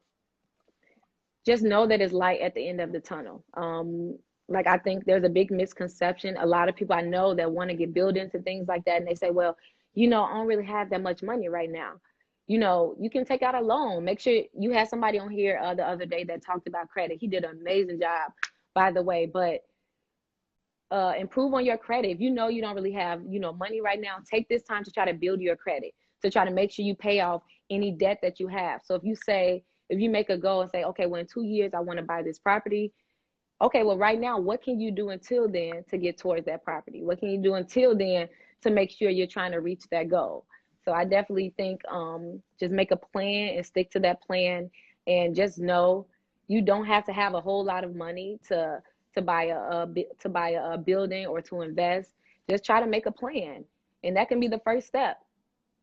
Just know that it's light at the end of the tunnel. Like I think there's a big misconception. A lot of people I know that want to get buildings and things like that, and they say, well, I don't really have that much money right now. You can take out a loan. Make sure you had somebody on here the other day that talked about credit. He did an amazing job, by the way. But improve on your credit. If you know you don't really have money right now, take this time to try to build your credit, to try to make sure you pay off any debt that you have. So if you make a goal and say, okay, well, in 2 years I want to buy this property. Okay, well, right now, what can you do until then to get towards that property? What can you do until then to make sure you're trying to reach that goal? So I definitely think just make a plan and stick to that plan, and just know you don't have to have a whole lot of money to buy a building or to invest. Just try to make a plan, and that can be the first step.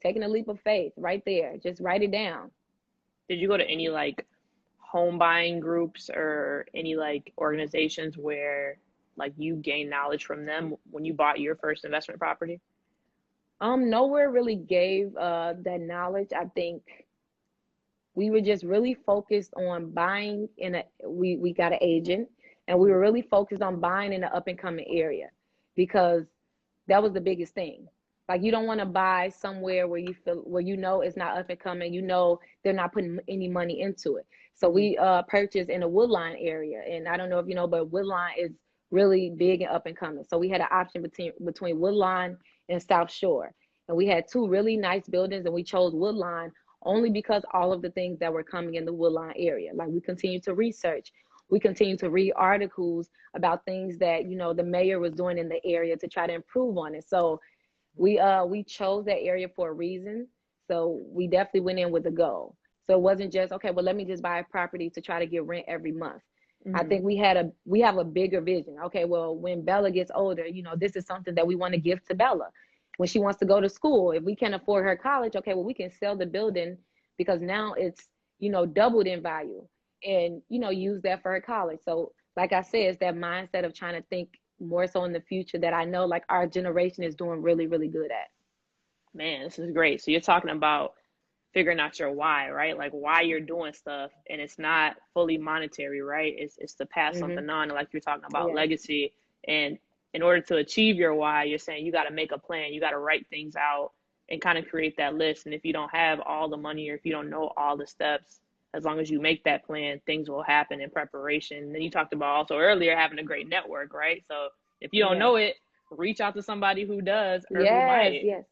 Taking a leap of faith right there. Just write it down. Did you go to any like home buying groups or any like organizations where like you gain knowledge from them when you bought your first investment property? Nowhere really gave that knowledge. I think we were just really focused on buying in a we got an agent, and we were really focused on buying in an up and coming area, because that was the biggest thing. Like, you don't want to buy somewhere where you feel, where you know it's not up and coming, you know they're not putting any money into it. So we purchased in a Woodline area, and I don't know if you know, but Woodline is really big and up and coming. So we had an option between Woodline and South Shore, and we had two really nice buildings, and we chose Woodline only because all of the things that were coming in the Woodline area. Like, we continued to research, we continued to read articles about things that, you know, the mayor was doing in the area to try to improve on it. So we chose that area for a reason. So we definitely went in with a goal. So it wasn't just, okay, well, let me just buy a property to try to get rent every month. I think we have a bigger vision. Okay, well, when Bella gets older, you know, this is something that we want to give to Bella. When she wants to go to school, if we can't afford her college, okay, well, we can sell the building because now it's, you know, doubled in value, and, you know, use that for her college. So like I said, it's that mindset of trying to think more so in the future that I know like our generation is doing really, really good at. Man, this is great. So you're talking about figuring out your why, right? Like why you're doing stuff, and it's not fully monetary, right? It's to pass Mm-hmm. something on, like you're talking about Yeah. legacy. And in order to achieve your why, you're saying you got to make a plan, you got to write things out and kind of create that list. And if you don't have all the money, or if you don't know all the steps, as long as you make that plan, things will happen in preparation. And then you talked about also earlier having a great network, right? So if you don't Yes. know it, reach out to somebody who does or who Yes. might. Yes.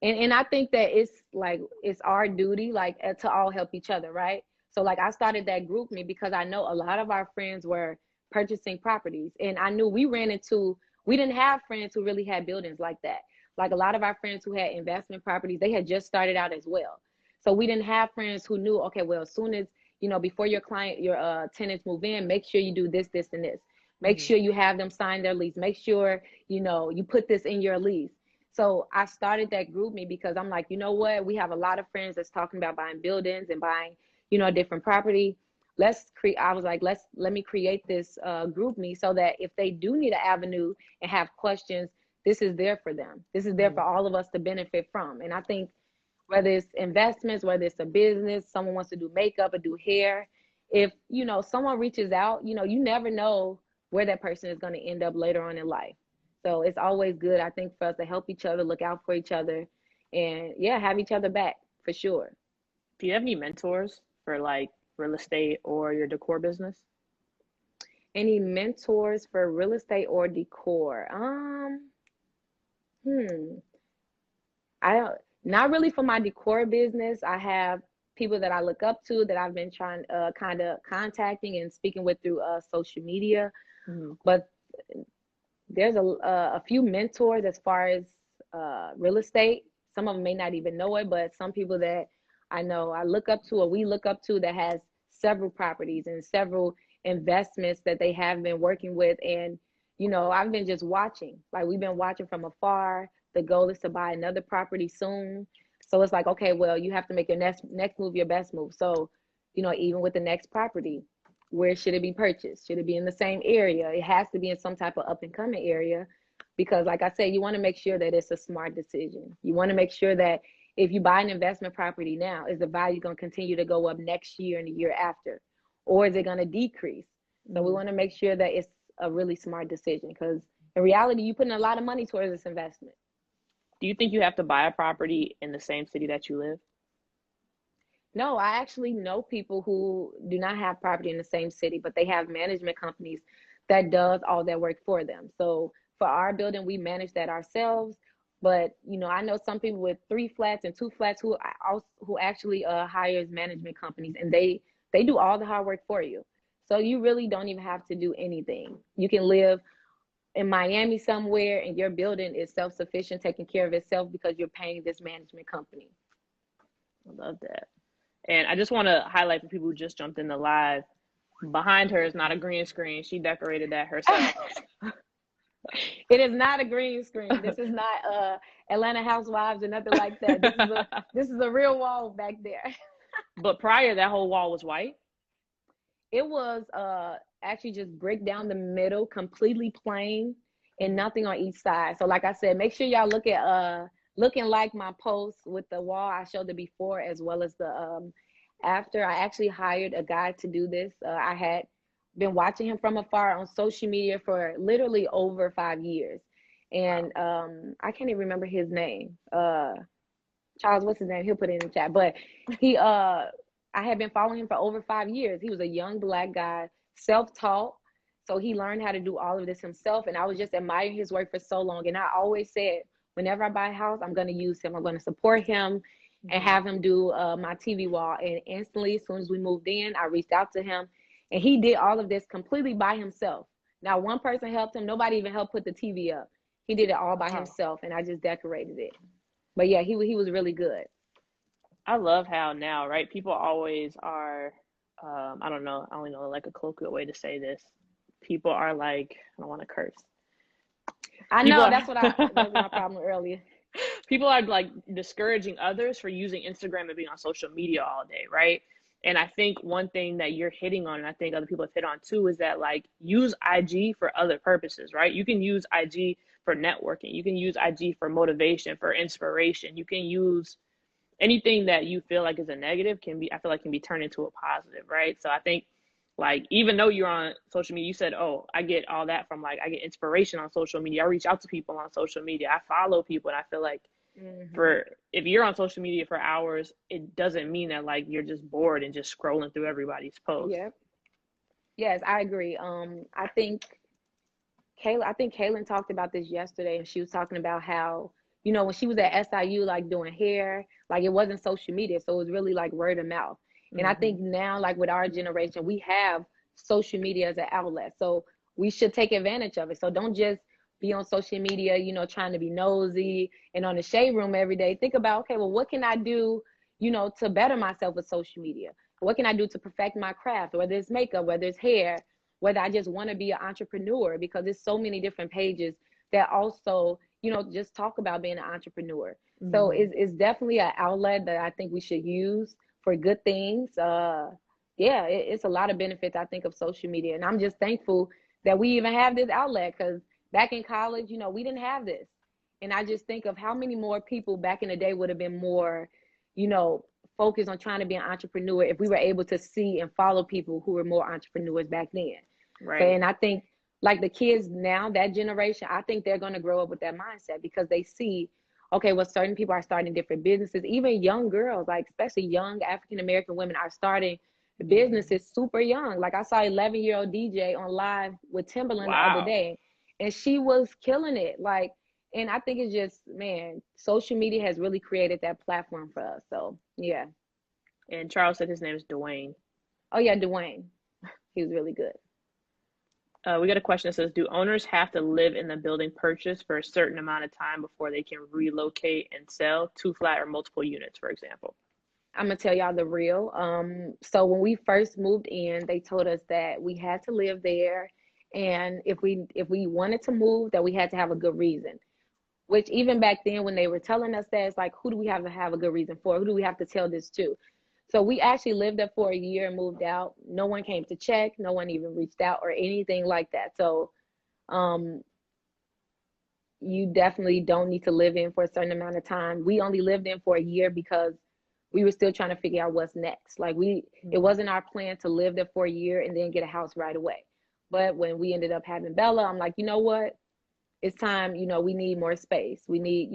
And I think that it's like it's our duty, like, to all help each other, right? So like I started that GroupMe because I know a lot of our friends were purchasing properties, and I knew we didn't have friends who really had buildings like that. Like, a lot of our friends who had investment properties, they had just started out as well. So we didn't have friends who knew, okay, well, as soon as, you know, before your tenants move in, make sure you do this, this, and this. Make Mhm. sure you have them sign their lease. Make sure, you know, you put this in your lease. So I started that GroupMe because I'm like, you know what? We have a lot of friends that's talking about buying buildings and buying, you know, different property. I was like, let me create this GroupMe so that if they do need an avenue and have questions, this is there for them. This is there for Mhm. all of us to benefit from. And I think whether it's investments, whether it's a business, someone wants to do makeup or do hair, if, you know, someone reaches out, you know, you never know where that person is going to end up later on in life. So it's always good, I think, for us to help each other, look out for each other, and yeah, have each other back for sure. Do you have any mentors for like real estate or your decor business? Any mentors for real estate or decor? Hmm. I don't, not really for my decor business. I have people that I look up to that I've been trying kind of contacting and speaking with through social media. Mhm. But there's a few mentors as far as real estate. Some of them may not even know it, but some people that I know I look up to, or we look up to, that has several properties and several investments that they have been working with. And, you know, I've been just watching, like, we've been watching from afar. The goal is to buy another property soon. So it's like, okay, well, you have to make your next move your best move. So, you know, even with the next property, where should it be purchased? Should it be in the same area? It has to be in some type of up and coming area, because like I said, you want to make sure that it's a smart decision. You want to make sure that if you buy an investment property now, is the value going to continue to go up next year and the year after, or is it going to decrease? So we Mhm. want to make sure that it's a really smart decision, because in reality, you're putting a lot of money towards this investment. Do you think you have to buy a property in the same city that you live? No, I actually know people who do not have property in the same city, but they have management companies that does all that work for them. So for our building, we manage that ourselves. But, you know, I know some people with 3 flats and 2 flats who actually hires management companies, and they do all the hard work for you. So you really don't even have to do anything. You can live in Miami somewhere, and your building is self-sufficient, taking care of itself, because you're paying this management company. I love that. And I just want to highlight for people who just jumped in the live. Behind her is not a green screen. She decorated that herself. It is not a green screen. This is not Atlanta Housewives or nothing like that. This is a real wall back there. But prior, that whole wall was white. It was actually just brick down the middle, completely plain, and Mm-hmm. nothing on each side. So like I said, make sure y'all look at looking like my post with the wall. I showed the before as well as the after. I actually hired a guy to do this. I had been watching him from afar on social media for literally over 5 years. Wow. And I can't even remember his name. Charles, what's his name? He'll put it in the chat. But he I had been following him for over 5 years. He was a young black guy, self-taught. So he learned how to do all of this himself. And I was just admiring his work for so long. And I always said, whenever I buy a house, I'm going to use him. I'm going to support him and Mm-hmm. have him do my TV wall. And instantly, as soon as we moved in, I reached out to him. And he did all of this completely by himself. Now, one person helped him. Nobody even helped put the TV up. He did it all by Wow. himself. And I just decorated it. But yeah, he was really good. I love how now, right? People always are, I don't know, I only know like a colloquial way to say this. People are like, I don't want to curse. I People know are, that was my problem earlier. people are like discouraging others for using Instagram and being on social media all day, right? And I think one thing that you're hitting on, and I think other people have hit on too, is that like use IG for other purposes, right? You can use IG for networking. You can use IG for motivation, for inspiration. You can use anything that you feel like is a negative can be, I feel like can be turned into a positive, right? So I think like even though you're on social media, you said, oh, I get all that from like I get inspiration on social media. I reach out to people on social media. I follow people, and I feel like Mm-hmm. for if you're on social media for hours, it doesn't mean that like you're just bored and just scrolling through everybody's posts. Yep. Yes, I agree. I think Kaylin talked about this yesterday, and she was talking about how, when she was at SIU, like doing hair, like it wasn't social media, so it was really like word of mouth. And I Mm-hmm. think now, like with our generation, we have social media as an outlet, so we should take advantage of it. So don't just be on social media, trying to be nosy and on the shade room every day. Think about, okay, well, what can I do, to better myself with social media? What can I do to perfect my craft, whether it's makeup, whether it's hair, whether I just want to be an entrepreneur, because there's so many different pages that also, just talk about being an entrepreneur. So Mm-hmm. it's definitely an outlet that I think we should use for good things. Yeah, it's a lot of benefits, I think, of social media. And I'm just thankful that we even have this outlet, because back in college, we didn't have this. And I just think of how many more people back in the day would have been more, you know, focused on trying to be an entrepreneur if we were able to see and follow people who were more entrepreneurs back then. So, Right. and I think like the kids now, that generation, I think they're going to grow up with that mindset, because they see, okay, well, certain people are starting different businesses. Even young girls, like especially young African American women, are starting Mm-hmm. businesses super young. Like I saw 11-year-old DJ on live with Timberland the other Wow. day, and she was killing it. Like, and I think it's just, man, social media has really created that platform for us. So yeah. And Charles said his name is Dwayne. Oh yeah, Dwayne, he was really good. We got a question that says, do owners have to live in the building purchased for a certain amount of time before they can relocate and sell two flat or multiple units, for example? I'm gonna tell y'all the real. So when we first moved in, they told us that we had to live there, and if we wanted to move, that we had to have a good reason. Which even back then, when they were telling us that, it's like, who do we have a good reason for? Who do we have to tell this to? So we actually lived there for a year and moved out. No one came to check. No one even reached out or anything like that. So um, you definitely don't need to live in for a certain amount of time. We only lived in for a year because we were still trying to figure out what's next. Like it Mm-hmm. wasn't our plan to live there for a year and then get a house right away. But when we ended up having Bella, I'm like, you know what? It's time, we need more space. We need,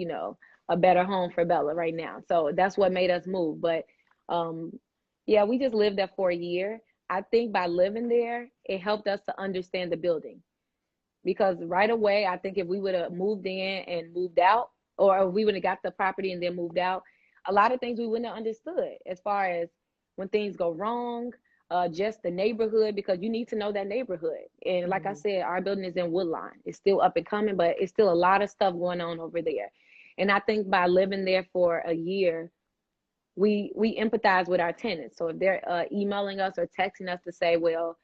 a better home for Bella right now. So that's what made us move. But um, yeah, we just lived there for a year. I think by living there, it helped us to understand the building, because right away, I think if we would have moved in and moved out, or if we would have got the property and then moved out, a lot of things we wouldn't have understood, as far as when things go wrong, just the neighborhood, because you need to know that neighborhood. And like I Mm-hmm. said, our building is in Woodline. It's still up and coming, but it's still a lot of stuff going on over there. And I think by living there for a year, we empathize with our tenants. So if they're emailing us or texting us to say, well,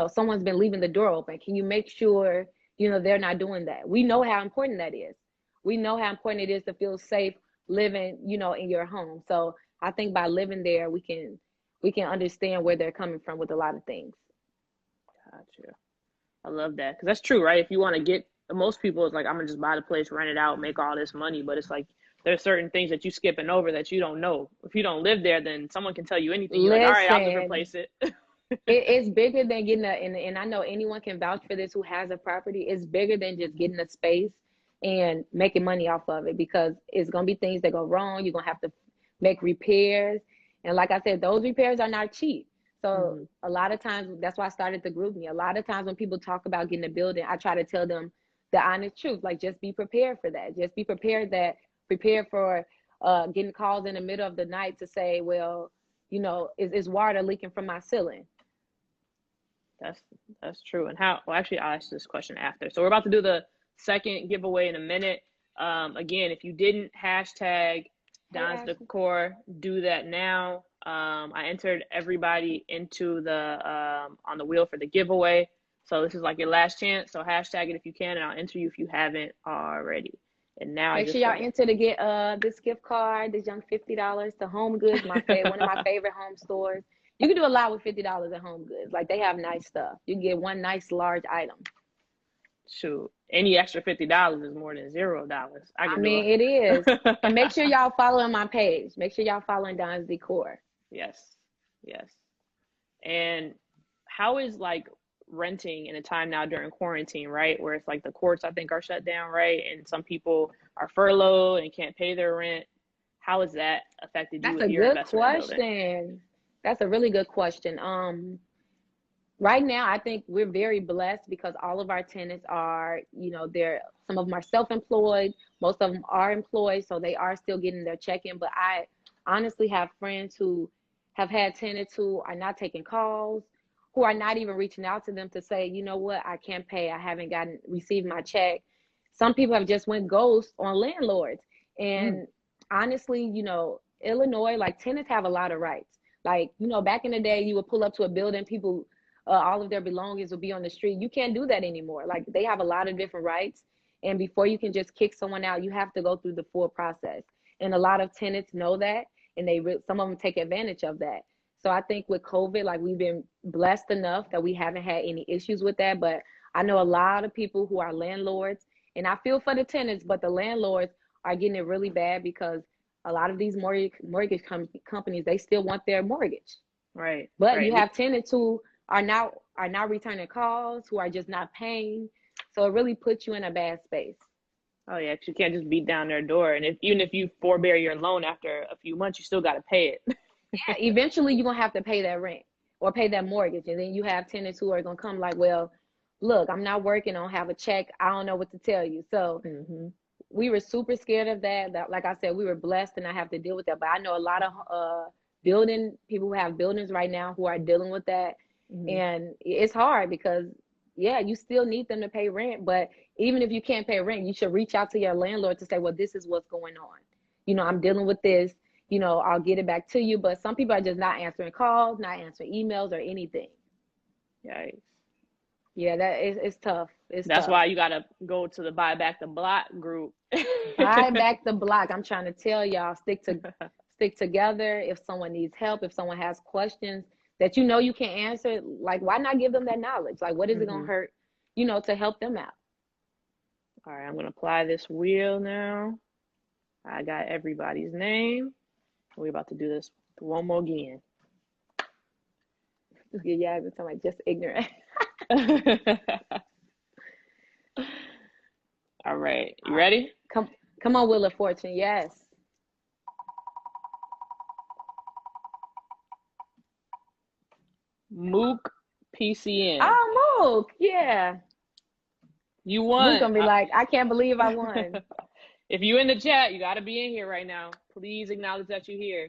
someone's been leaving the door open, can you make sure they're not doing that? We know how important that is. We know how important it is to feel safe living in your home. So I think by living there, we can understand where they're coming from with a lot of things. Got you. I love that because that's true, right? If you want to get most people, it's like I'm gonna just buy the place, rent it out, make all this money. But it's like there's certain things that you skipping over that you don't know. If you don't live there, then someone can tell you anything. You're like, all right, I'll just Listen, replace it. it's bigger than getting and I know anyone can vouch for this who has a property. It's bigger than just getting a space and making money off of it, because it's gonna be things that go wrong. You're gonna have to make repairs, and like I said, those repairs are not cheap. So a lot of times, that's why I started the GroupMe. A lot of times when people talk about getting a building, I try to tell them the honest truth. Like, just be prepared for that. Just be prepared for getting calls in the middle of the night to say, well, you know, is water leaking from my ceiling? That's true. And how? Well, actually, I'll ask this question after. So we're about to do the second giveaway in a minute. Again, if you didn't hashtag Don's Decor, do that now. I entered everybody into the on the wheel for the giveaway. So this is like your last chance. So hashtag it if you can, and I'll enter you if you haven't already. And now make sure y'all enter to get this gift card, this young $50 to Home Goods, one of my favorite home stores. You can do a lot with $50 at Home Goods. Like, they have nice stuff. You can get one nice large item. Shoot, any extra $50 is more than $0. I mean, it is. And make sure y'all following my page. Make sure y'all following Don's Decor. Yes, yes. And how is like renting in a time now during quarantine, right? Where it's like the courts, I think, are shut down, right? And some people are furloughed and can't pay their rent. How has that affected you with your investment building? That's a good question. That's a really good question. Right now, I think we're very blessed because all of our tenants are, you know, some of them are self-employed, most of them are employed, so they are still getting their check-in. But I honestly have friends who have had tenants who are not taking calls, who are not even reaching out to them to say, you know what, I can't pay, I haven't received my check. Some people have just went ghost on landlords. And honestly, you know, Illinois, like, tenants have a lot of rights. Like, you know, back in the day, you would pull up to a building, people, all of their belongings would be on the street. You can't do that anymore. Like, they have a lot of different rights. And before you can just kick someone out, you have to go through the full process. And a lot of tenants know that, and some of them take advantage of that. So I think with COVID, like, we've been blessed enough that we haven't had any issues with that. But I know a lot of people who are landlords, and I feel for the tenants, but the landlords are getting it really bad because a lot of these mortgage companies, they still want their mortgage. Right. But right. You have tenants who are now returning calls, who are just not paying. So it really puts you in a bad space. Oh yeah, 'cause you can't just beat down their door. And even if you forbear your loan after a few months, you still got to pay it. Yeah, eventually you're going to have to pay that rent or pay that mortgage. And then you have tenants who are going to come like, well, look, I'm not working, I don't have a check, I don't know what to tell you. So we were super scared of that. Like I said, we were blessed and I have to deal with that. But I know a lot of people who have buildings right now who are dealing with that. And it's hard because, yeah, you still need them to pay rent. But even if you can't pay rent, you should reach out to your landlord to say, well, this is what's going on. You know, I'm dealing with this. You know, I'll get it back to you. But some people are just not answering calls, not answering emails or anything. Yikes. Yeah, it's tough. That's why you got to go to the Buy Back the Block group. Buy Back the Block. I'm trying to tell y'all, stick together. If someone needs help, if someone has questions that you know you can't answer, like, why not give them that knowledge? Like, what is it going to hurt, you know, to help them out? All right, I'm going to apply this wheel now. I got everybody's name. We're about to do this one more again. Yeah, every time I'm just ignorant. All right, you ready? Come on, Wheel of Fortune. Yes. Mook PCN. Oh, Mook, yeah. You won. Mook gonna be like, I can't believe I won. If you in the chat, you got to be in here right now. Please acknowledge that you're here.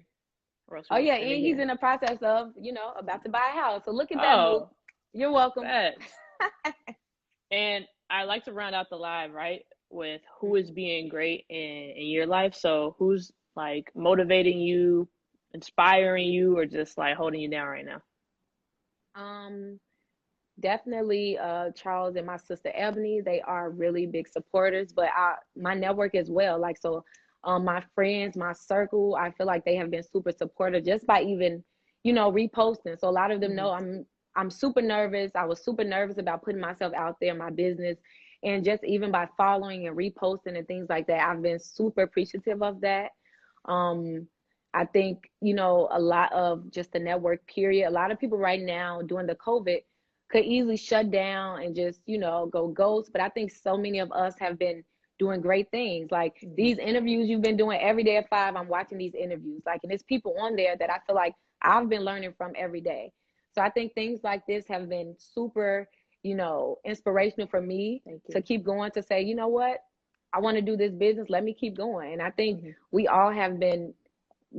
Oh yeah, and he's in the process of, you know, about to buy a house. So look at that, Mook. You're welcome. And I like to round out the live, right, with who is being great in your life. So who's like motivating you, inspiring you, or just like holding you down right now? Definitely Charles and my sister Ebony. They are really big supporters, but my network as well. Like, so my friends, my circle, I feel like they have been super supportive just by even, you know, reposting. So a lot of them know I'm super nervous. I was super nervous about putting myself out there in my business. And just even by following and reposting and things like that, I've been super appreciative of that. Um, I think, you know, a lot of just the network period, a lot of people right now during the COVID could easily shut down and just, you know, go ghost. But I think so many of us have been doing great things. Like these interviews you've been doing every day at 5, I'm watching these interviews. Like, and there's people on there that I feel like I've been learning from every day. So I think things like this have been super, you know, inspirational for me to keep going, to say, you know what, I want to do this business. Let me keep going. And I think we all have been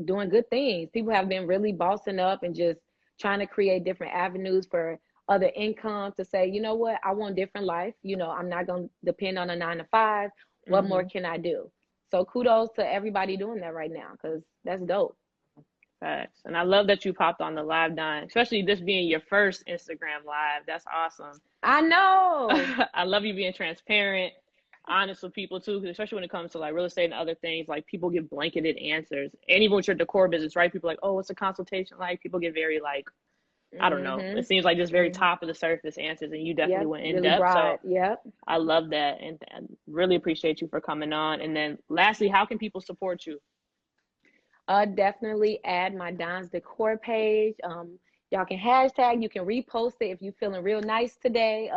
doing good things. People have been really bossing up and just trying to create different avenues for other income, to say, you know what, I want a different life. You know, I'm not going to depend on a 9 to 5. What more can I do? So kudos to everybody doing that right now, because that's dope. Facts. And I love that you popped on the live, Don, especially this being your first Instagram live. That's awesome. I know. I love you being transparent, honest with people too, especially when it comes to like real estate and other things. Like people give blanketed answers, and even with your decor business, right? People are like, oh, what's a consultation like? People get very like, I don't know. It seems like just very top of the surface answers, and you definitely went in really depth. broad. So I love that, and really appreciate you for coming on. And then lastly, how can people support you? Definitely add my Don's Decor page. Y'all can hashtag, you can repost it if you're feeling real nice today.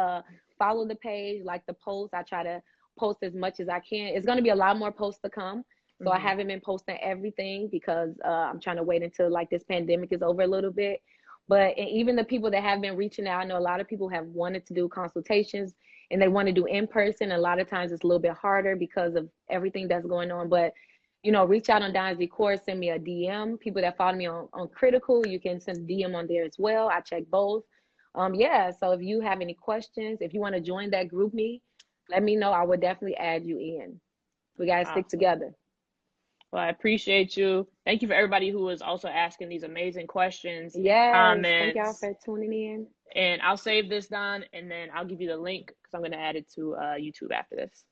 Follow the page, like the post. I try to post as much as I can. It's going to be a lot more posts to come. So I haven't been posting everything because I'm trying to wait until like this pandemic is over a little bit. But and even the people that have been reaching out, I know a lot of people have wanted to do consultations and they want to do in person. A lot of times it's a little bit harder because of everything that's going on. But you know, reach out on Don's Decor, send me a DM. People that follow me on Critical, you can send a DM on there as well. I check both. Yeah, so if you have any questions, if you want to join that GroupMe, let me know. I would definitely add you in. We got to stick together. Well, I appreciate you. Thank you for everybody who was also asking these amazing questions, comments. Thank y'all for tuning in. And I'll save this, Don, and then I'll give you the link because I'm going to add it to YouTube after this.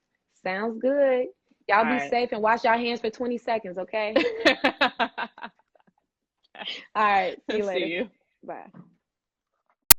Sounds good. Y'all be safe and wash your hands for 20 seconds, okay? All right. See you later. See you. Bye.